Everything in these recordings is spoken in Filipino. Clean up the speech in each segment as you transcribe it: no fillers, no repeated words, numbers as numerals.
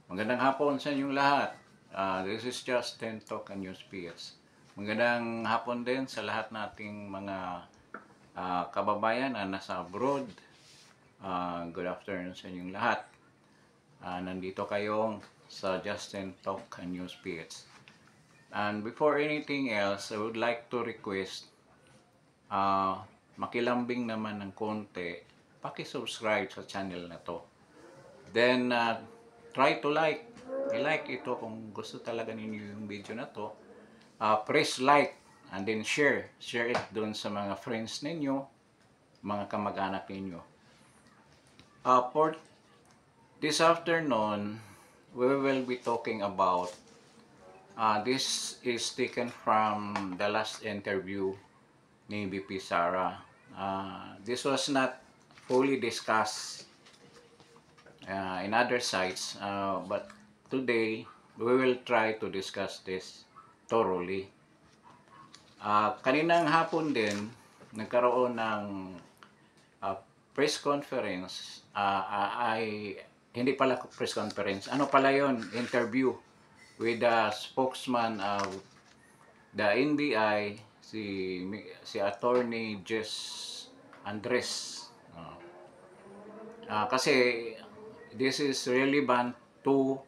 Magandang hapon sa inyong lahat. This is Justin Talk and News PS. Magandang hapon din sa lahat nating mga kababayan na nasa abroad. Good afternoon sa inyong lahat. Nandito kayong sa Justin Talk and News PS. And before anything else, I would like to request makilambing naman ng konti, paki-subscribe sa channel na to. Then, try to like. I-like ito kung gusto talaga ninyo yung video na to. Press like and then share. Share it doon sa mga friends ninyo, mga kamag-anak ninyo. For this afternoon, we will be talking about, this is taken from the last interview ni BP Sara. This was not fully discussed in other sites, but today we will try to discuss this thoroughly. Kaninang hapon din nagkaroon ng press conference, ay hindi pala press conference, ano pala yon, interview with the spokesman of the NBI, si Attorney Jess Andres. Kasi this is relevant to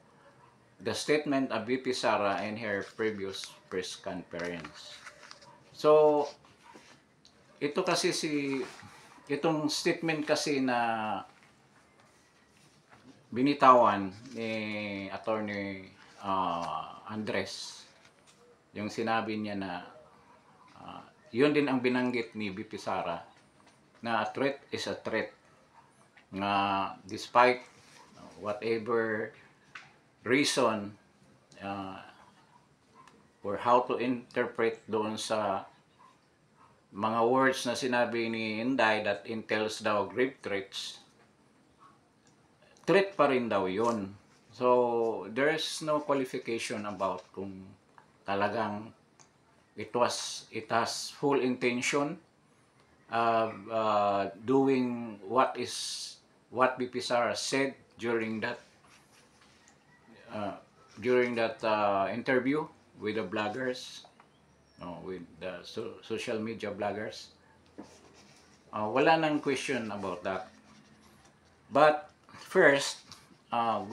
the statement of VP Sara in her previous press conference. So, itong statement kasi na binitawan ni Attorney Andres, yung sinabi niya na yun din ang binanggit ni VP Sara, na a threat is a threat, na despite whatever reason for how to interpret doon sa mga words na sinabi ni Inday that entails daw grave threats, threat pa rin daw yun. So, there is no qualification about kung talagang it has full intention of doing what BP Sara said during that interview with the bloggers, with the social media bloggers. Wala nang question about that. But first,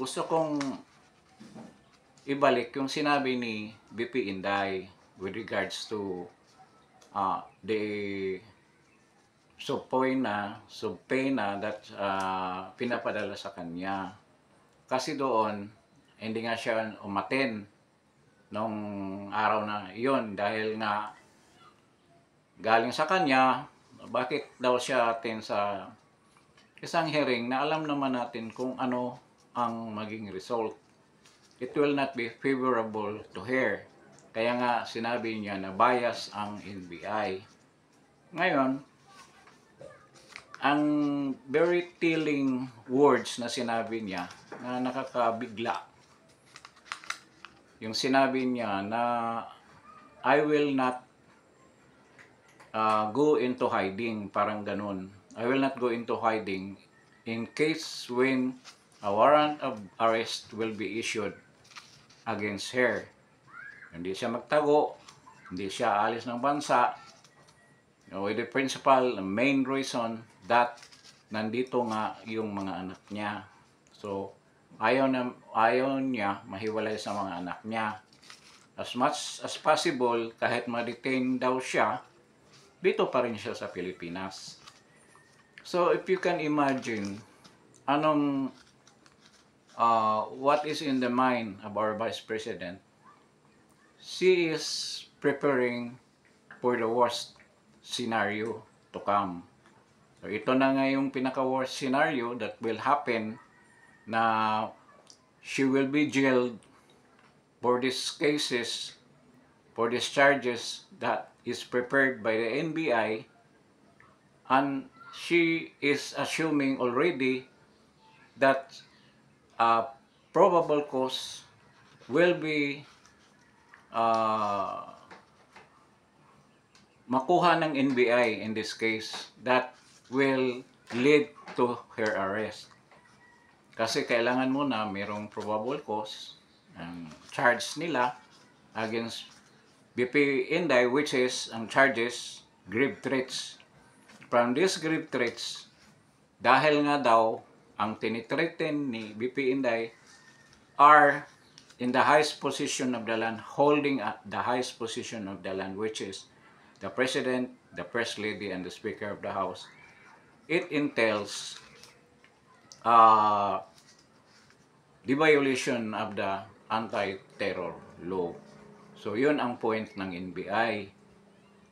gusto kong ibalik yung sinabi ni BP Inday with regards to the subpoena that pinapadala sa kanya. Kasi doon, hindi nga siya umaten nung araw na iyon dahil nga galing sa kanya, bakit daw siya atin sa isang hearing na alam naman natin kung ano ang maging result. It will not be favorable to her. Kaya nga sinabi niya na bias ang NBI. Ngayon, ang very telling words na sinabi niya na nakakabigla, yung sinabi niya na I will not go into hiding, parang ganun. I will not go into hiding in case when a warrant of arrest will be issued against her. Hindi siya magtago, hindi siya alis ng bansa, with the principal main reason that nandito nga yung mga anak niya. So, ayaw niya mahiwalay sa mga anak niya. As much as possible, kahit ma-detain daw siya, dito pa rin siya sa Pilipinas. So, if you can imagine, what is in the mind of our Vice President, she is preparing for the worst scenario to come. So, ito na nga yung pinaka-worst scenario that will happen, na she will be jailed for these cases, for these charges that is prepared by the NBI, and she is assuming already that probable cause will be makuha ng NBI in this case that will lead to her arrest. Kasi kailangan muna mayroong probable cause ang charge nila against BP Inday, which is ang charges grave threats. From these grave threats, dahil nga daw ang tinitreaten ni BP Inday are in the highest position of the land, holding the highest position of the land, which is the President, the First Lady, and the Speaker of the House. It entails the violation of the anti-terror law. So, yun ang point ng NBI.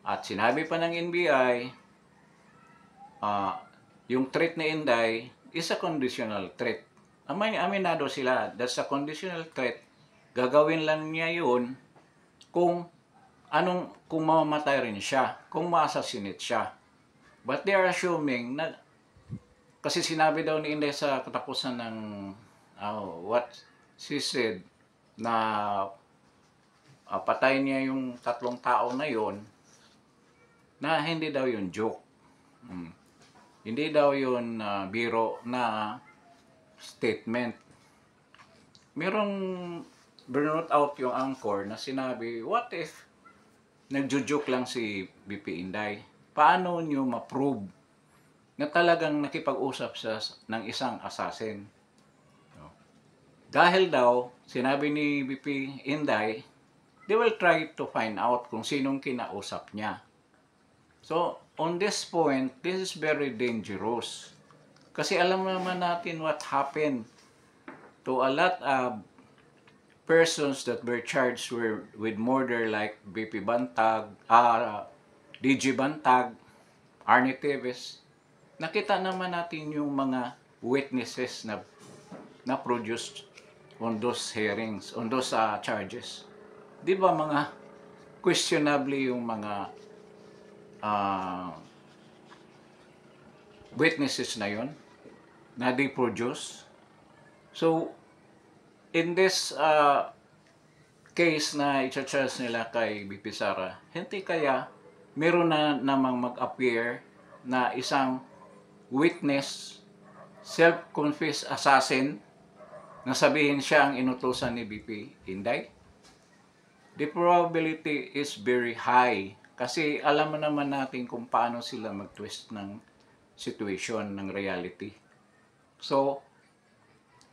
At sinabi pa ng NBI, yung threat ni Inday is a conditional threat. Aminado sila, that's a conditional threat. Gagawin lang niya yun kung mamamatay rin siya, kung ma-assassinate siya. But they are assuming na, kasi sinabi daw ni Inday sa katapusan ng what she said, na patay niya yung 3 tao na yon, na hindi daw yun joke. Hindi daw yun biro na statement. Merong burnout out yung anchor na sinabi, what if nagjo-joke lang si BP Inday? Paano nyo ma-prove na talagang nakipag-usap siya ng isang assassin? Dahil daw, sinabi ni BP Inday, they will try to find out kung sinong kinausap niya. So, on this point, this is very dangerous. Kasi alam naman natin what happened to a lot of persons that were charged with murder like BP Bantag, DG Bantag, Arnie Teves. Nakita naman natin yung mga witnesses na produced on those hearings, on those charges. Di ba mga questionably yung mga witnesses na yon na they produce? So, in this case na i-charge nila kay BP Sara, hindi kaya meron na namang mag-appear na isang witness, self-confessed assassin, na sabihin siya ang inutusan ni BP Inday? The probability is very high kasi alam mo naman natin kung paano sila mag-twist ng situation, ng reality. So,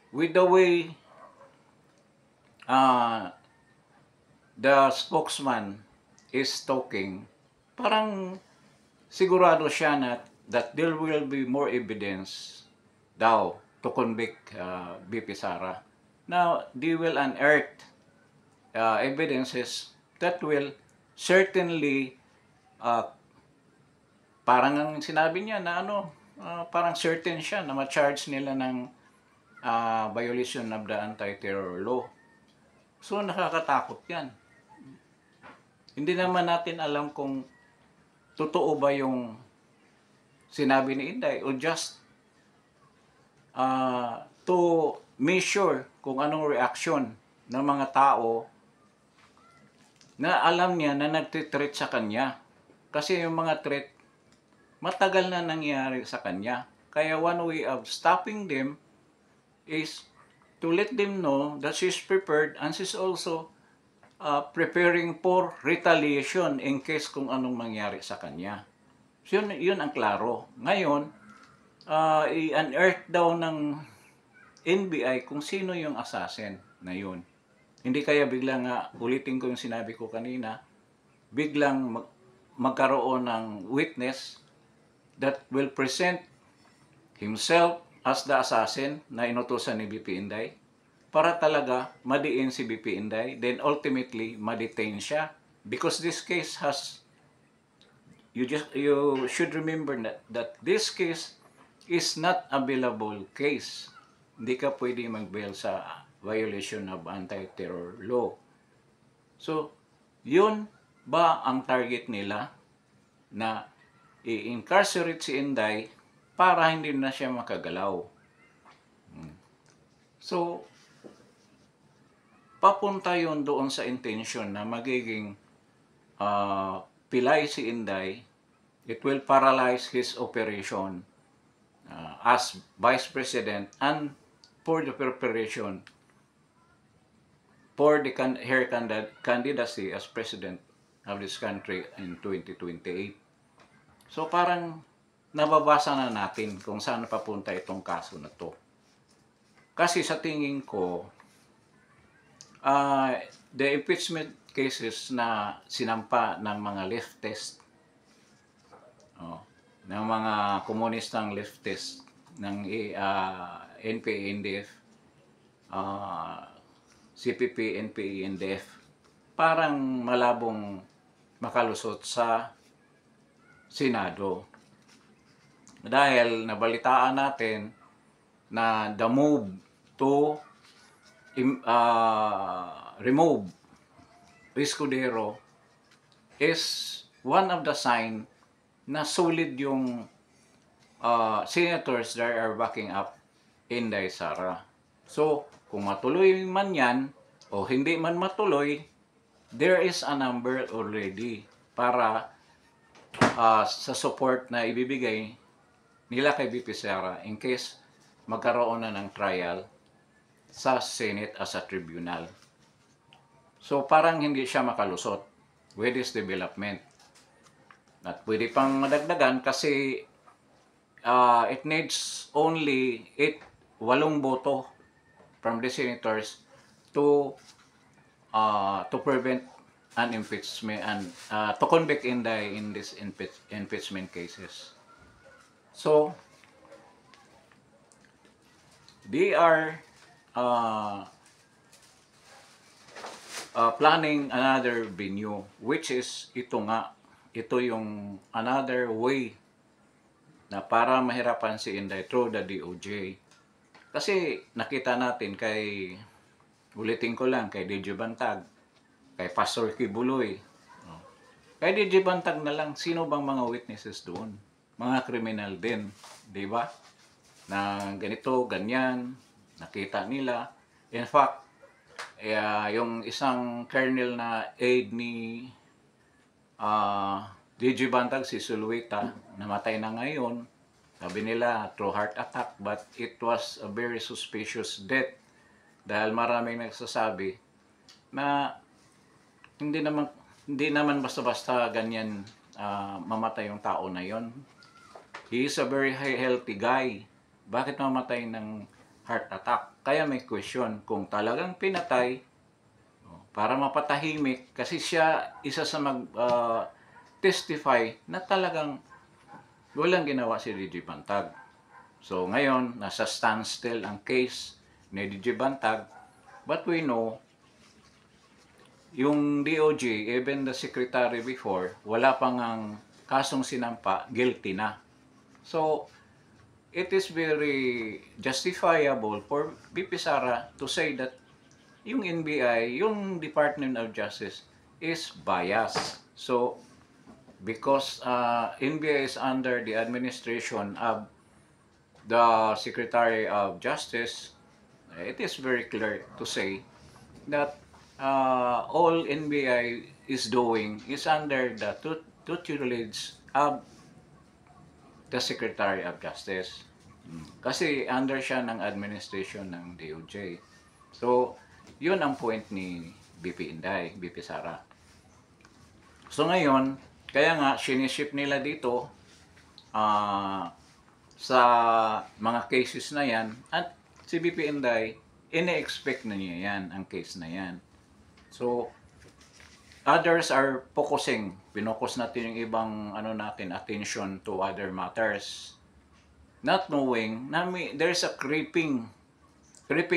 with the way the spokesman is talking, parang sigurado siya na that there will be more evidence daw to convict BP Sara. Now, they will unearth evidences that will certainly parang ang sinabi niya na parang certain siya na ma-charge nila ng violation of the anti-terror law. So, nakakatakot yan. Hindi naman natin alam kung totoo ba yung sinabi ni Inday o just to measure kung anong reaction ng mga tao na alam niya na nagtitreat sa kanya. Kasi yung mga threat, matagal na nangyari sa kanya. Kaya one way of stopping them is to let them know that she's prepared and she's also preparing for retaliation in case kung anong mangyari sa kanya. So yun ang klaro. Ngayon, i-unearth daw ng NBI kung sino yung assassin na yun. Hindi kaya biglang ulitin ko yung sinabi ko kanina, biglang magkaroon ng witness that will present himself as the assassin na inutusan ni BP Inday para talaga madiin si BP Inday, then ultimately ma-detain siya. Because this case has, you should remember that this case is not a bailable case. Hindi ka pwede mag-bail sa violation of anti-terror law. So, yun ba ang target nila na i-incarcerate si Inday para hindi na siya makagalaw? So, papunta yun doon sa intention na magiging pilay si Inday. It will paralyze his operation as Vice President and for the preparation for her candidacy as president of this country in 2028. So parang nababasa na natin kung saan papunta itong kaso na to. Kasi sa tingin ko, the impeachment cases na sinampa ng mga leftist, ng mga komunistang leftist, ng NPA, NDF, CPP, NPA, NDF, parang malabong makalusot sa Senado. Dahil nabalitaan natin na the move to remove Escudero is one of the sign na solid yung senators that are backing up Inday Sara. So, kung matuloy man yan o hindi man matuloy, there is a number already para sa support na ibibigay nila kay BP Sara in case magkaroon na ng trial sa Senate as a tribunal. So parang hindi siya makalusot with this development. At pwede pang madagdagan kasi it needs only 8 boto from the senators to prevent an impeachment and to convict Inday in this impeachment cases. So they are planning another venue, which is ito yung another way na para mahirapan si Inday through the DOJ. Kasi nakita natin ulitin ko lang, kay DJ Bantag, kay Pastor Kibuloy. Kay DJ Bantag na lang, sino bang mga witnesses doon? Mga kriminal din, di ba? Na ganito, ganyan, nakita nila. In fact, yung isang colonel na aide ni DJ Bantag, si Suluita, namatay na ngayon. Sabi nila, through heart attack, but it was a very suspicious death. Dahil maraming nagsasabi na hindi naman basta-basta ganyan mamatay yung tao na yon. He is a very healthy guy. Bakit mamatay ng heart attack? Kaya may question kung talagang pinatay para mapatahimik, kasi siya isa sa testify na talagang walang ginawa si DJ Bantag. So ngayon, nasa standstill ang case ni DJ Bantag, but we know yung DOJ, even the secretary before, wala pang ang kasong sinampa, guilty na. So it is very justifiable for BP Sara to say that yung NBI, yung Department of Justice is biased. So because NBI is under the administration of the Secretary of Justice, it is very clear to say that all NBI is doing is under the tutelage of the Secretary of Justice. Kasi under siya ng administration ng DOJ. So, yun ang point ni BP Inday, BP Sara. So ngayon, kaya nga, siniship nila dito sa mga cases na yan, at si BP Inday, ine-expect na niya yan, ang case na yan. So, others are focusing, pinokus natin yung ibang attention to other matters. Not knowing na there's a creeping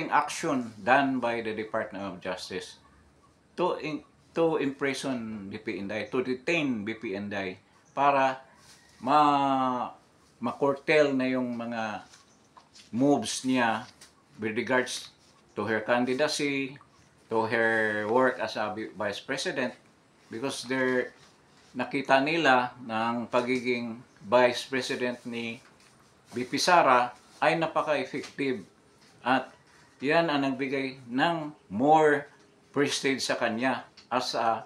action done by the Department of Justice to imprison BP Inday, to detain BP Inday para ma-curtail na yung mga moves niya with regards to her candidacy, to her work as a Vice President, because nakita nila ng pagiging Vice President ni BP Sara ay napaka-effective at yan ang nagbigay ng more prestige sa kanya as a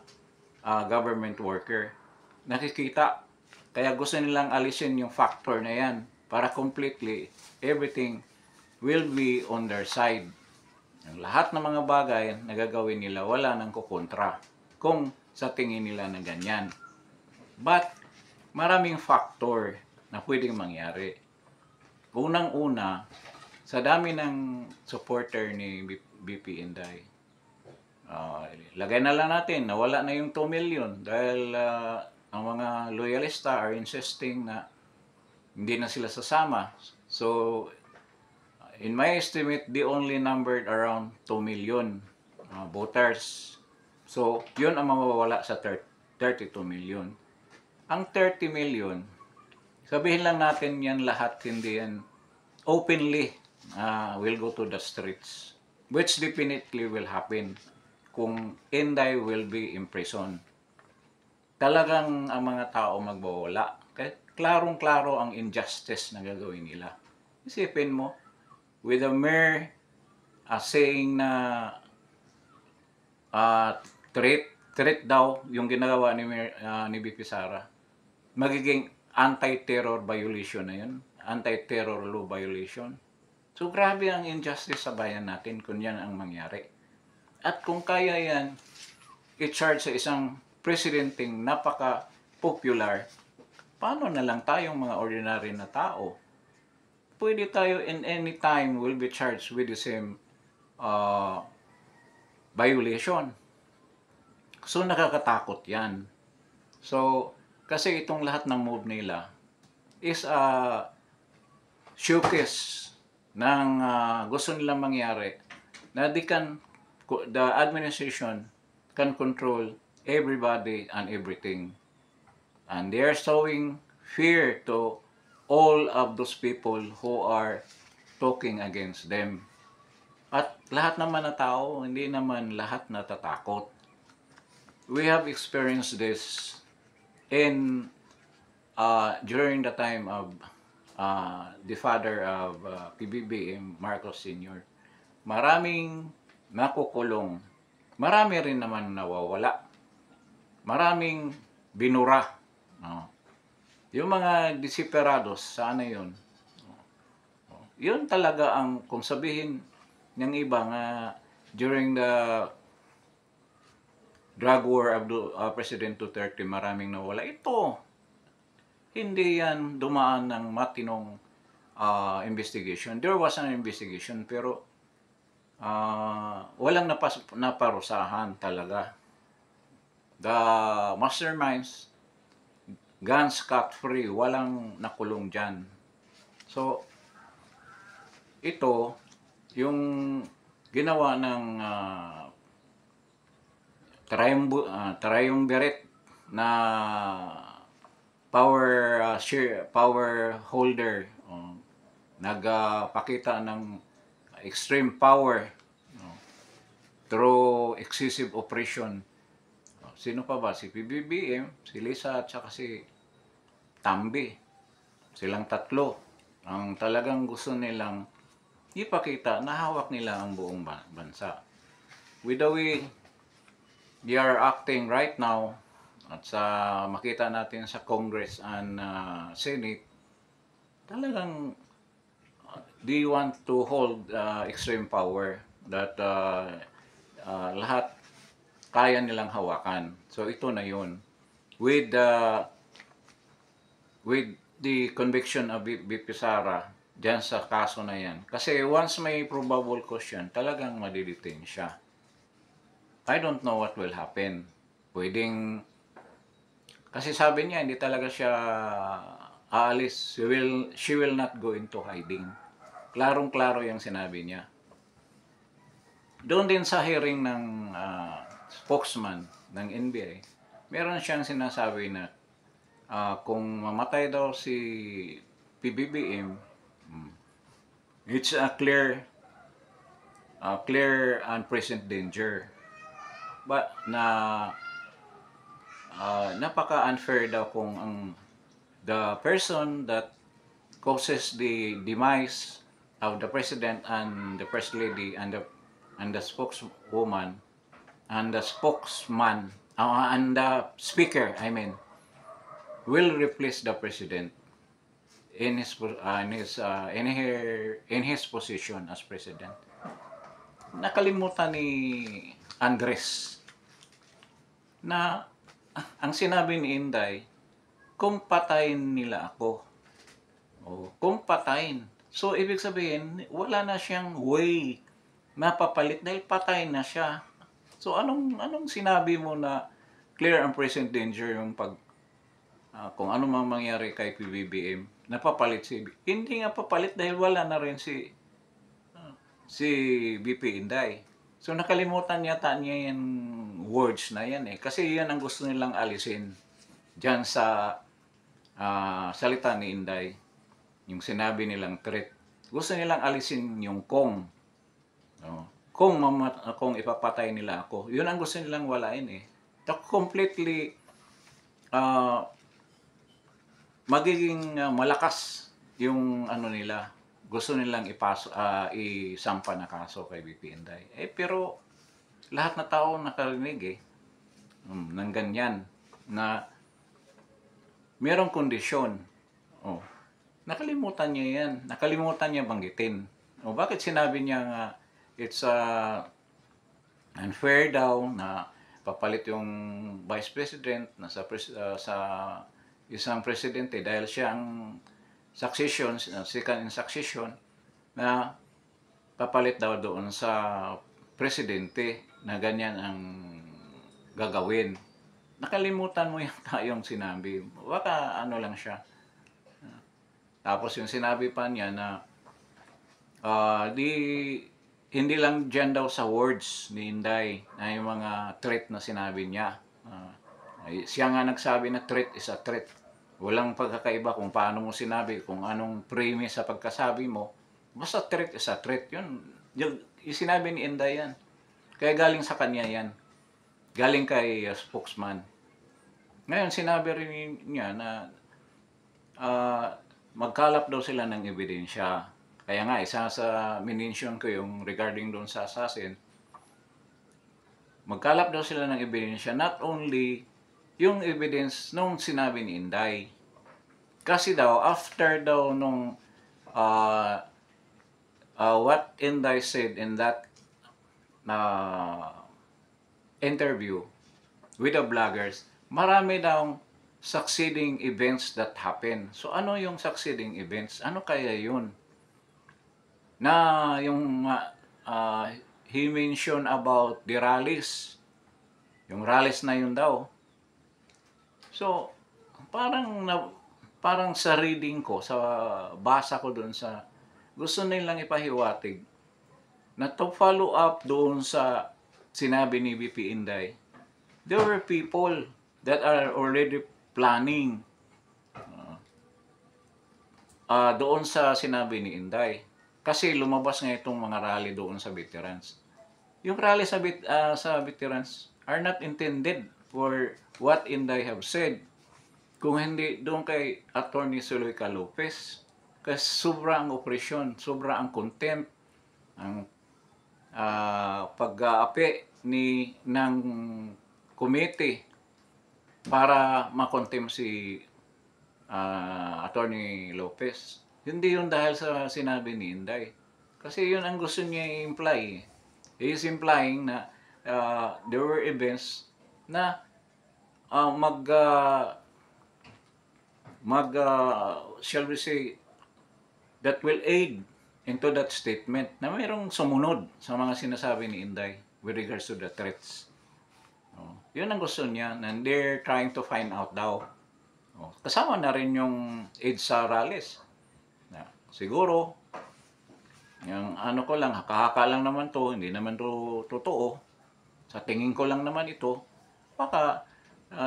government worker. Nakikita, kaya gusto nilang alisin yung factor na yan para completely everything will be on their side. Ang lahat ng mga bagay na gagawin nila, wala nang kukontra kung sa tingin nila na ganyan. But, maraming factor na pwedeng mangyari. Unang-una, sa dami ng supporter ni BP Inday, lagay na lang natin, nawala na yung 2 million dahil ang mga loyalista are insisting na hindi na sila sasama. So, in my estimate, they only numbered around 2 million voters. So, yun ang mawawala sa 32 million. Ang 30 million, sabihin lang natin yan lahat, hindi yan openly will go to the streets. Which definitely will happen kung Inday will be imprisoned. Talagang ang mga tao magbawala. Klarong-klaro ang injustice na gagawin nila. Isipin mo, with a mere saying na threat daw yung ginagawa ni BP Sara, magiging anti-terror violation na yun, anti-terror law violation. So grabe ang injustice sa bayan natin kung yan ang mangyari. At kung kaya yan, i-charge sa isang presidenteng napaka-popular, paano na lang tayong mga ordinary na tao? Pwede tayo in any time will be charged with the same violation. So nakakatakot yan. So, kasi itong lahat ng move nila is a showcase ng gusto nilang mangyari na the administration can control everybody and everything. And they are showing fear to all of those people who are talking against them. At lahat naman na tao, hindi naman lahat natatakot. We have experienced this in during the time of the father of PBBM, Marcos Sr. Maraming nakukulong. Marami rin naman nawawala. Maraming binura. Yung mga desesperados, sana yun. Yun talaga ang, kung sabihin ng iba nga, during the drug war of President Duterte, maraming nawala. Ito, hindi yan dumaan ng matinong investigation. There was an investigation, pero walang naparusahan talaga. The masterminds, guns scot-free, walang nakulong dyan. So, ito, yung ginawa ng triumvirate na power holder, nagpakita ng extreme power through excessive oppression. Sino pa ba? Si PBBM, si Lisa at saka si Tambi. Silang tatlo ang talagang gusto nilang ipakita na hawak nila ang buong bansa. With the way they are acting right now, at sa makita natin sa Congress and Senate, talagang they want to hold extreme power that lahat kaya nilang hawakan. So ito na yun. With the conviction of BP Sara dyan sa kaso na yan. Kasi once may probable cause yan, talagang madidetain siya. I don't know what will happen. Pwedeng, kasi sabi niya, hindi talaga siya aalis. She will not go into hiding. Klarong-klaro yung sinabi niya. Doon din sa hearing ng spokesman ng NBI, meron siyang sinasabi na kung mamatay daw si PBBM, it's a clear and present danger. But napaka-unfair daw kung the person that causes the demise of the president and the first lady and the spokeswoman and the spokesman and the speaker, will replace the president. in his position as president. Nakalimutan ni Andres na ang sinabi ni Inday, kung patayin nila ako, kung patayin. So, ibig sabihin, wala na siyang way mapapalit dahil patay na siya. So, anong sinabi mo na clear and present danger yung kung ano mang mangyari kay PBBM, napapalit hindi nga papalit dahil wala na rin si BP Inday. So, nakalimutan yata niya yung words na yan eh. Kasi yan ang gusto nilang alisin dyan sa salita ni Inday. Yung sinabi nilang threat. Gusto nilang alisin yung kung. Kung ipapatay nila ako. Yun ang gusto nilang walain eh. Completely magiging malakas yung ano nila. Gusto nilang isampa na kaso kay BP Inday. Pero lahat na tao nakarinig ng ganyan na merong kondisyon. Nakalimutan niya yan. Nakalimutan niya banggitin. Bakit sinabi niya nga it's unfair daw na papalit yung vice president na sa isang presidente dahil siya ang succession, second in succession, na papalit daw doon sa presidente na ganyan ang gagawin. Nakalimutan mo yung sinabi. Baka ano lang siya. Tapos yung sinabi pa niya na hindi lang dyan daw sa words ni Inday na yung mga threat na sinabi niya. Siya nga nagsabi na threat is a threat. Walang pagkakaiba kung paano mo sinabi, kung anong premise sa pagkasabi mo. Basta threat is a threat. Yung sinabi ni Inday yan. Kaya galing sa kanya yan. Galing kay spokesman. Ngayon, sinabi rin niya na magkalap daw sila ng ebidensya. Kaya nga, isa sa minention ko yung regarding doon sa assassin, magkalap daw sila ng ebidensya, not only yung evidence nung sinabi ni Inday. Kasi daw, after daw nung what Inday said in that interview with the bloggers, marami daw succeeding events that happen. So, ano yung succeeding events? Ano kaya yun? Na yung he mentioned about the rallies. Yung rallies na yun daw. So, parang sa reading ko, sa basa ko doon sa, gusto nilang ipahiwatig na to follow up doon sa sinabi ni BP Inday. There were people that are already planning doon sa sinabi ni Inday. Kasi lumabas nga itong mga rally doon sa veterans. Yung rally sa veterans are not intended for what Inday have said. Kung hindi doon kay Attorney Zuleika Lopez. Kasi sobra ang operasyon, sobra ang contempt, ang pag-aapi ng committee para makontempt si Attorney Lopez. Hindi yun dahil sa sinabi ni Inday. Kasi yun ang gusto niya i-imply. He is implying na there were events na shall we say, that will aid into that statement na mayroong sumunod sa mga sinasabi ni Inday with regards to the threats. Yun ang gusto niya, and they're trying to find out daw. Kasama na rin yung EDSA rallies. Siguro, yung ano ko lang, haka-haka lang naman to, hindi naman to totoo. Sa tingin ko lang naman ito, baka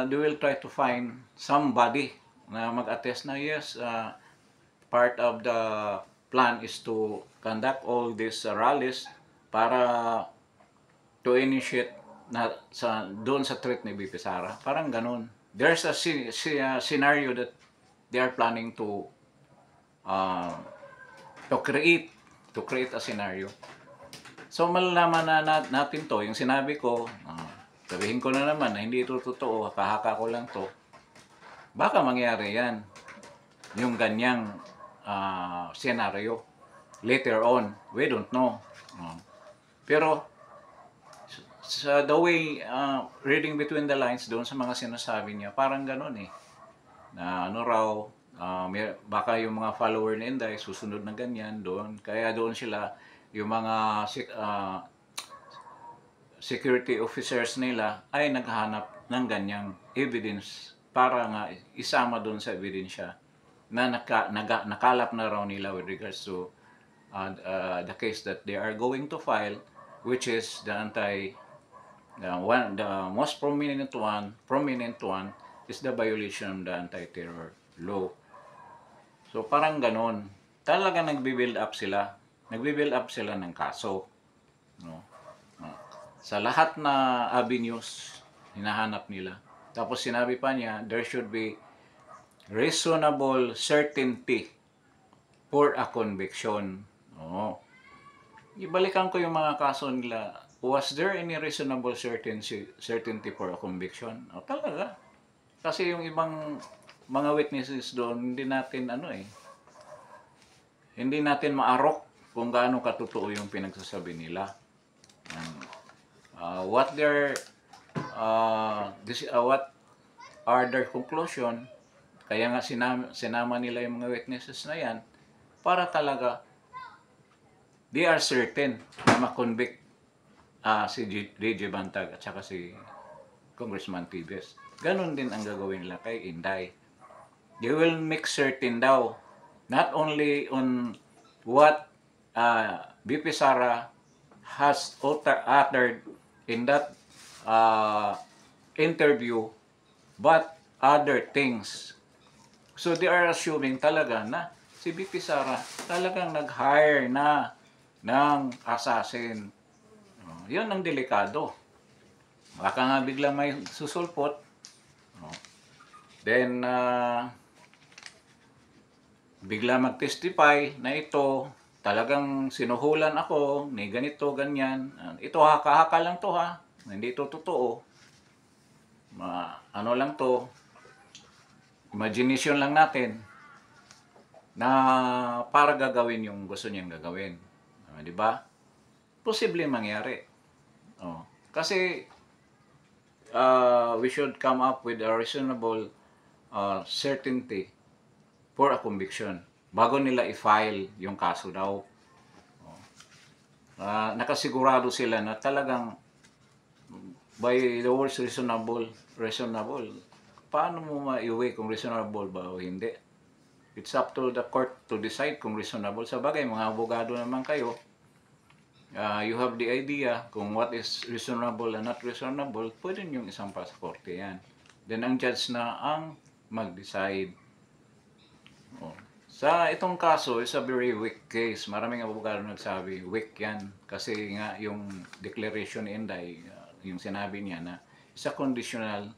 they will try to find somebody na mag-attest na yes, part of the plan is to conduct all these rallies para to initiate doon sa threat ni BP Sara. Parang ganun. There's a scenario that they are planning to create a scenario. So malalaman na natin to, yung sinabi ko, sabihin ko na naman na hindi ito totoo, haka-haka ko lang to. Baka mangyari yan. Yung ganyang scenario later on. We don't know. Pero sa the way reading between the lines doon sa mga sinasabi niya, parang ganun eh. Na ano raw, baka yung mga follower ni Inday susunod na ganyan doon. Kaya doon sila, yung mga security officers nila ay naghahanap ng ganyang evidence para nga isama doon sa ebidensya na nakalap na raw nila with regards to the case that they are going to file, which is the most prominent one is the violation of the anti-terror law. So parang ganon. Talaga nagbi-build up sila. Nagbi-build up sila ng kaso. No? Sa lahat na avenues, hinahanap nila. Tapos sinabi pa niya, there should be reasonable certainty for a conviction. Oh. Ibalikan ko yung mga kaso nila. Was there any reasonable certainty for a conviction? O, talaga. Kasi yung ibang mga witnesses doon, hindi natin maarok kung gaano katotoo yung pinagsasabi nila. What are their conclusion? Kaya nga sinama nila yung mga witnesses na yan para talaga they are certain na makonvict si DJ Bantag at saka si Congressman Tibes. Ganon din ang gagawin nila kay Inday. They will make certain daw, not only on what BP Sara has uttered in that interview, but other things. So they are assuming talaga na si BP Sara talagang nag-hire na ng assassin. Yun ang delikado. Baka nga biglang may susulpot. Then, bigla mag-testify na ito, talagang sinuhulan ako, ni ganito, ganyan. Ito haka-haka lang to ha. Hindi ito totoo. Ano lang to. Imagination lang natin na para gagawin yung gusto niyang gagawin. Di ba? Posible mangyari. Kasi we should come up with a reasonable certainty for a conviction bago nila i-file yung kaso daw. Nakasigurado sila na talagang by the words reasonable, paano mo ma-iwi kung reasonable ba o hindi? It's up to the court to decide kung reasonable. Sa bagay, mga abogado naman kayo, you have the idea kung what is reasonable and not reasonable, pwede nyo isang pa sa korte yan. Then ang judge na ang mag-decide. Sa itong kaso, is a very weak case. Maraming abogado nagsabi, weak yan. Kasi nga yung declaration ni Inday, yung sinabi niya na isa conditional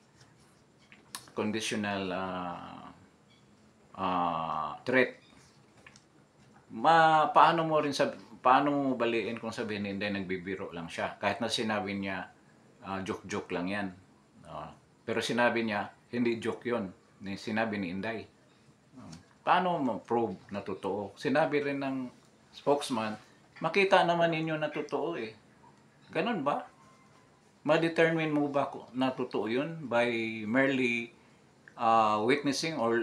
threat. Paano mo baliin kung sabihin ni Inday nagbibiro lang siya? Kahit na sinabi niya, joke-joke lang yan. Pero sinabi niya, hindi joke yun. Sinabi ni Inday. Paano ma-prove na totoo? Sinabi rin ng spokesman, makita naman ninyo na totoo eh. Ganun ba? Ma-determine mo ba na totoo yun by merely witnessing or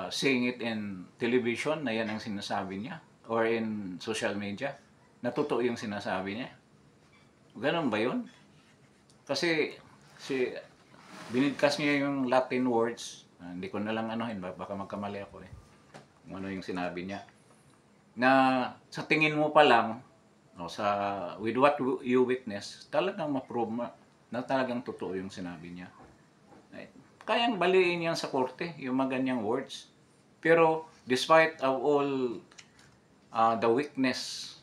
seeing it in television na yan ang sinasabi niya? Or in social media? Na totoo yung sinasabi niya? Ganun ba yun? Kasi binigkas niya yung Latin words. Hindi ko na lang anuhin, baka magkamali ako eh. Kung ano yung sinabi niya. Na sa tingin mo pa lang, with what you witness, talagang ma-prove na talagang totoo yung sinabi niya. Kayang baliin yan sa korte, yung mga ganyang words. Pero, despite of all the weakness,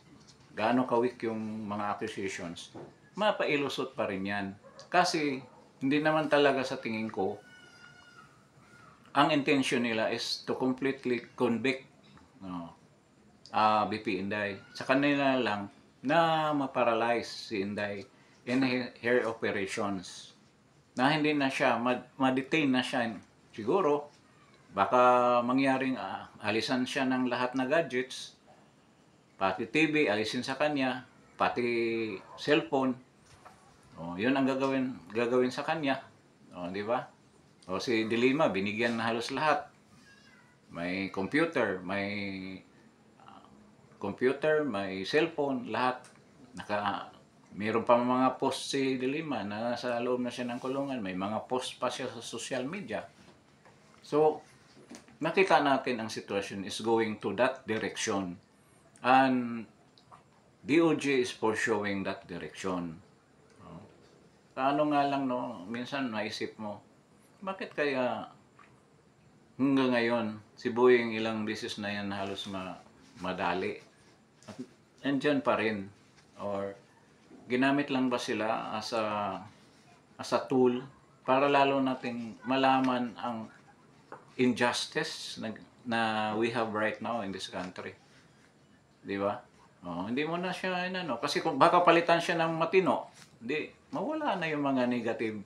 gaano ka-weak yung mga accusations, mapailusot pa rin yan. Kasi, hindi naman talaga sa tingin ko, ang intention nila is to completely convict BP Inday. Sa kanila lang na ma-paralyze si Inday in her operations. Na hindi na siya, ma-detain na siya siguro Baka mangyaring alisan siya ng lahat na gadgets, pati TV, alisin sa kanya, pati cellphone. Oh, 'yun ang gagawin sa kanya. Oh, 'di ba? O si Dilima binigyan na halos lahat. May computer, may cellphone, lahat. Mayroon pa mga post si Dilima na nasa loob na siya ng kulungan. May mga post pa siya sa social media. So, nakita natin ang sitwasyon is going to that direction. And DOJ is pursuing that direction. Paano nga lang, no, minsan naisip mo, bakit kaya hanggang ngayon, si Boeing ilang beses na yan halos madali. At andyan pa rin. Or ginamit lang ba sila as a tool para lalo nating malaman ang injustice na we have right now in this country. Di ba? Oh, hindi mo na siya kasi kung baka palitan siya ng matino, hindi mawala na yung mga negative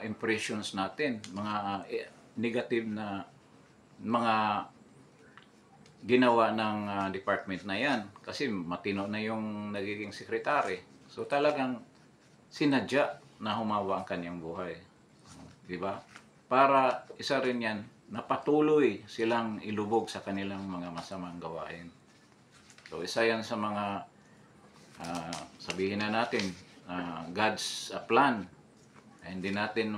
impressions natin, mga negative na mga ginawa ng department na yan kasi matino na yung nagiging sekretary. So talagang sinadya na humawa ang kanyang buhay. Di ba? Para isa rin yan na patuloy silang ilubog sa kanilang mga masamang gawain. So isa yan sa mga sabihin na natin God's plan. Hindi natin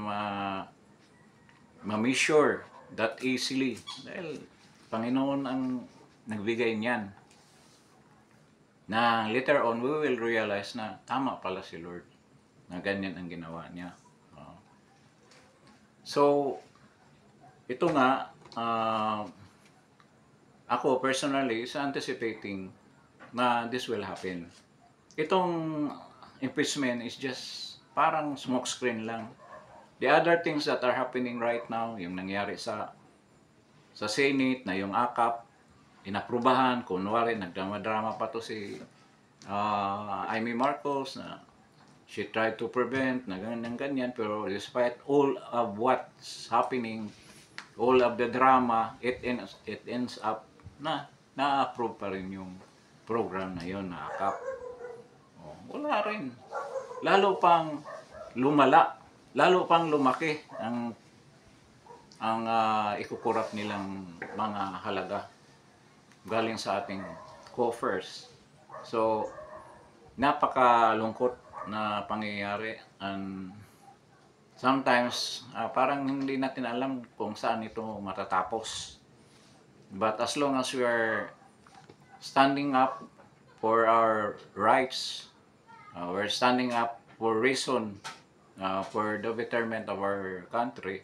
ma-measure that easily dahil Panginoon ang nagbigay niyan. Na later on we will realize na tama pala si Lord na ganyan ang ginawa niya. So ito nga ako personally is anticipating na this will happen. Itong impeachment is just parang smoke screen lang. The other things that are happening right now, yung nangyari sa Senate na yung AKAP, inaprubahan, kunwari nagdrama-drama pa to si Amy Marcos na she tried to prevent na ganyan, pero despite all of what's happening, all of the drama, it ends up na na-approve pa rin yung program na yon na AKAP. Oh, wala rin. Lalo pang lumala, lalo pang lumaki ang ikukurap nilang mga halaga galing sa ating coffers. So, napakalungkot na pangyayari and sometimes parang hindi natin alam kung saan ito matatapos. But as long as we are standing up for our rights, we're standing up for reason, for the betterment of our country,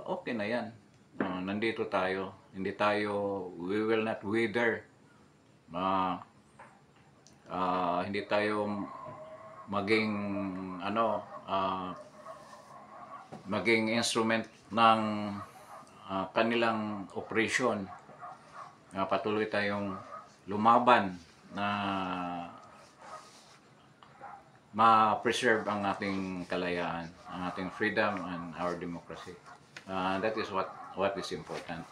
okay na yan. Nandito tayo. We will not wither. Hindi tayo maging maging instrument ng kanilang operation. Patuloy tayong lumaban na ma-preserve ang ating kalayaan, ang ating freedom and our democracy. That is what is important.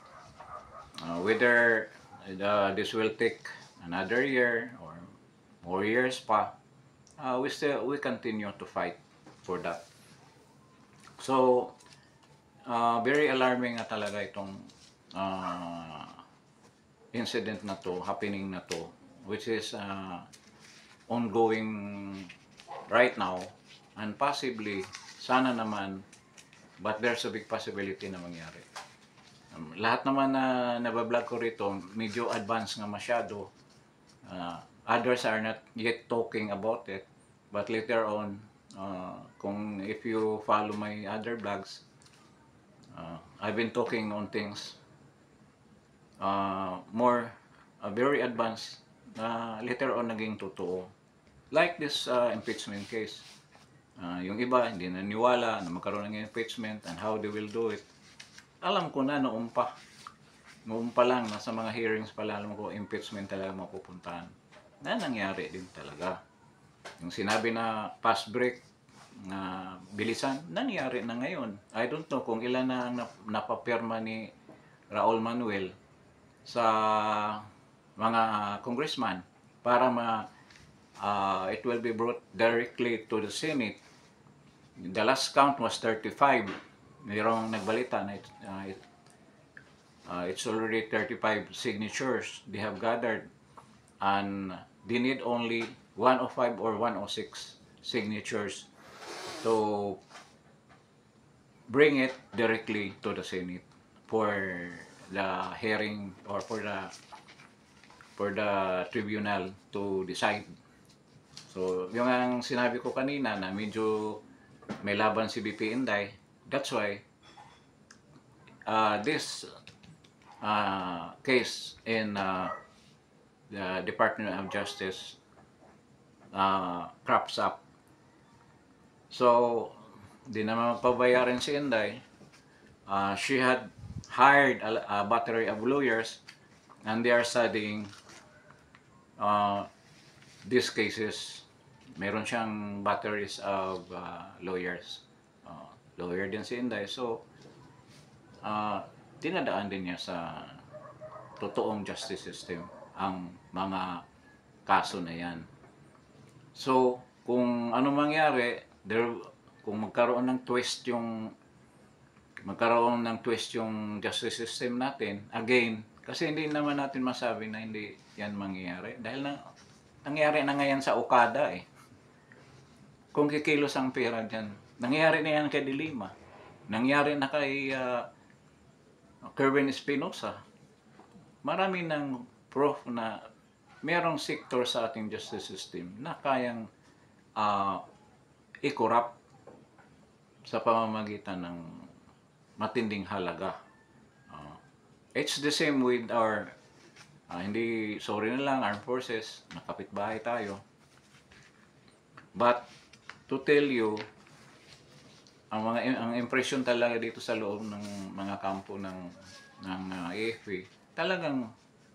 Whether this will take another year or more years pa, we continue to fight for that. So, very alarming na talaga itong incident na to, happening na to, which is ongoing right now and possibly, sana naman, but there's a big possibility na mangyari. Lahat naman na nabablog ko rito, medyo advanced nga masyado. Others are not yet talking about it, but later on, if you follow my other blogs, I've been talking on things more very advanced na later on naging totoo. Like this impeachment case. Yung iba hindi naniwala na magkaroon ng impeachment and how they will do it. Alam ko na noon pa. Noon pa lang, nasa mga hearings pa lang, alam ko impeachment talaga mapupuntahan. Na nangyari din talaga. Yung sinabi na pass break, bilisan, nangyari na ngayon. I don't know kung ilan na ang napapirma ni Raul Manuel sa mga congressman para it will be brought directly to the Senate. The last count was 35. Mayroong nagbalita na it's already 35 signatures they have gathered, and they need only 105 or 106 signatures to bring it directly to the Senate for the hearing or for the tribunal to decide. So, yung ang sinabi ko kanina na medyo may laban si BP Inday, that's why this case in the Department of Justice crops up. So, di naman magpabayaran si Inday. She had hired a battery of lawyers, and they are studying these cases. Meron siyang batteries of lawyers. Lawyer din si Inday. So, dinadaan din niya sa totoong justice system ang mga kaso na yan. So, kung ano mangyari, kung magkaroon ng twist yung justice system natin, again, kasi hindi naman natin masabi na hindi yan mangyayari. Dahil nangyari na ngayon sa Okada eh. Kung kikilos ang pera dyan, nangyari na yan kay Dilima. Nangyari na kay Kerwin Espinosa. Marami ng proof na merong sector sa ating justice system na kayang i-corrupt sa pamamagitan ng matinding halaga. It's the same with our sorry na lang, armed forces, nakapitbahay tayo. But to tell you, ang impression talaga dito sa loob ng mga kampo ng AFP, talagang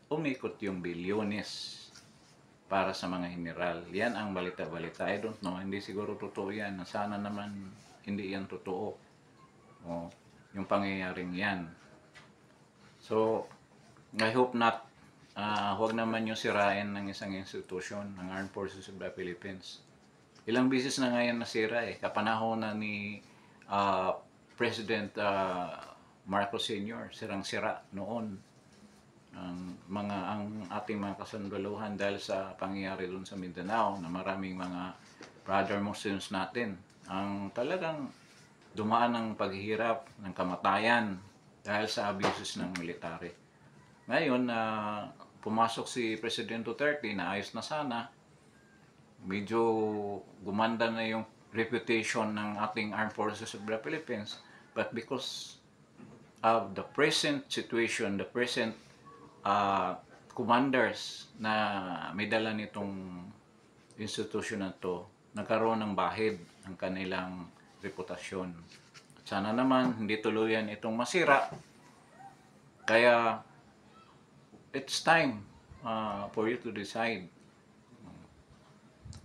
umikot yung bilyones para sa mga general. Yan ang balita-balita. I don't know, hindi siguro totoo yan. Sana naman hindi yan totoo. Yung pangyayaring yan. So, I hope not. Huwag naman yung sirain ng isang institusyon ng Armed Forces of the Philippines. Ilang bisis na ngayon nasira eh. Kapanahon na ni President Marcos Sr. Sirang-sira noon ang ating mga kasundaluhan dahil sa pangyayari doon sa Mindanao na maraming mga brother Muslims natin ang talagang dumaan ng paghihirap, ng kamatayan dahil sa abuses ng military. Ngayon, pumasok si President Duterte na ayos na sana, medyo gumanda na yung reputation ng ating Armed Forces of the Philippines, but because of the present situation, the present commanders na may dala nitong institusyon na to, nagkaroon ng bahid ang kanilang reputasyon. At sana naman hindi tuluyan itong masira. Kaya it's time for you to decide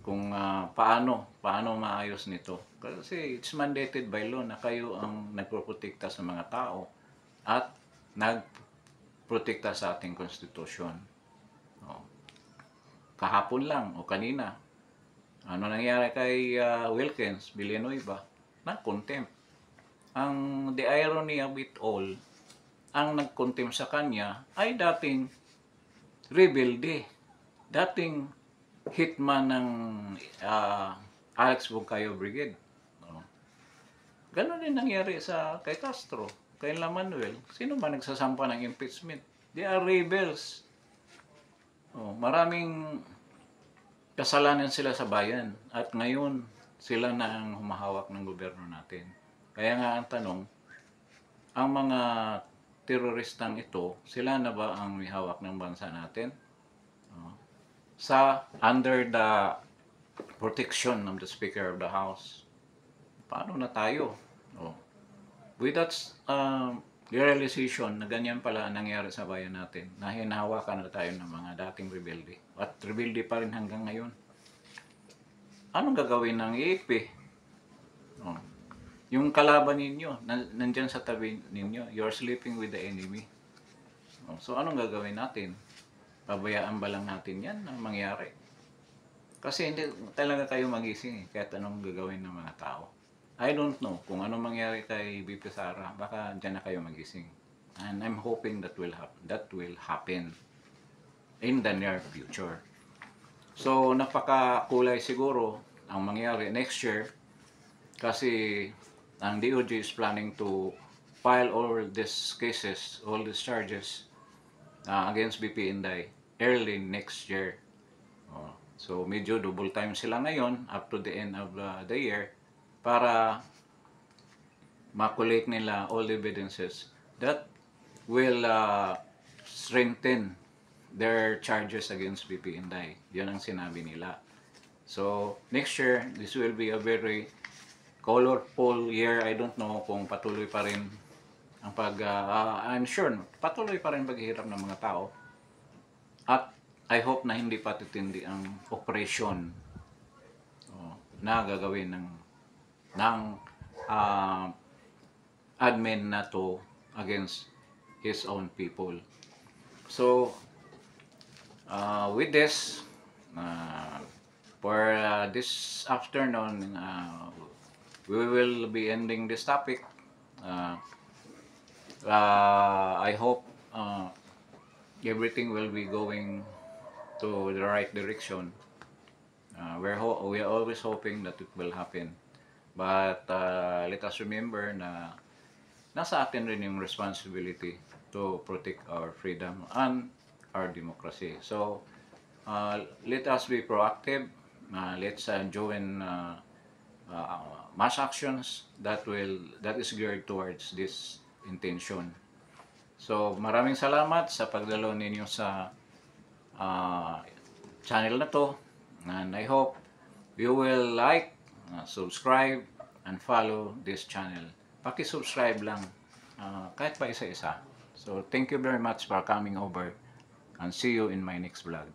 kung paano maayos nito. Kasi it's mandated by law na kayo ang nagproprotekta sa mga tao at nagprotekta sa ating konstitusyon. Kahapon lang o kanina, ano nangyari kay Wilkins Villanueva? Na-contempt. The irony of it all, ang nag-contempt sa kanya ay dating rebelde, dating hitman ng Alex Bugcayo Brigade. Ganon din nangyari kay Castro, kay Manuel. Sino ba nagsasampa ng impeachment? They are rebels. Maraming kasalanan sila sa bayan at ngayon sila na ang humahawak ng gobyerno natin. Kaya nga ang tanong, ang mga teroristang ito, sila na ba ang may hawak ng bansa natin? Under the protection of the Speaker of the House. Paano na tayo? With that realization na ganyan pala ang nangyari sa bayan natin, na hinahawakan na tayo ng mga dating rebelde. At rebelde pa rin hanggang ngayon. Anong gagawin ng AFP? Yung kalaban ninyo, nandyan sa tabi ninyo, you're sleeping with the enemy. So anong gagawin natin? Pabayaan ba lang natin yan na mangyari? Kasi hindi talaga kayo magising kahit anong gagawin ng mga tao. I don't know kung anong mangyari kay BP Sara, baka dyan na kayo magising. And I'm hoping that will happen in the near future. So napakakulay siguro ang mangyari next year kasi ang DOJ is planning to file all these cases, all these charges against BP Inday early next year. So medyo double time sila ngayon up to the end of the year para makulate nila all the evidences that will strengthen their charges against BP Inday. Yan ang sinabi nila. So next year, this will be a very colorful year. I don't know kung patuloy pa rin ang I'm sure patuloy pa rin paghihirap ng mga tao. At I hope na hindi pa titindi ang operation na gagawin ng admin na to against his own people. So with this for this afternoon we will be ending this topic. I hope everything will be going to the right direction. We are always hoping that it will happen. But let us remember na nasa atin rin yung responsibility to protect our freedom and our democracy. So let us be proactive. Let's join mass actions that is geared towards this intention. So maraming salamat sa pagdalo ninyo sa channel na to, and I hope you will like, subscribe, and follow this channel. Paki-subscribe lang, kahit pa isa-isa. So thank you very much for coming over, and see you in my next vlog.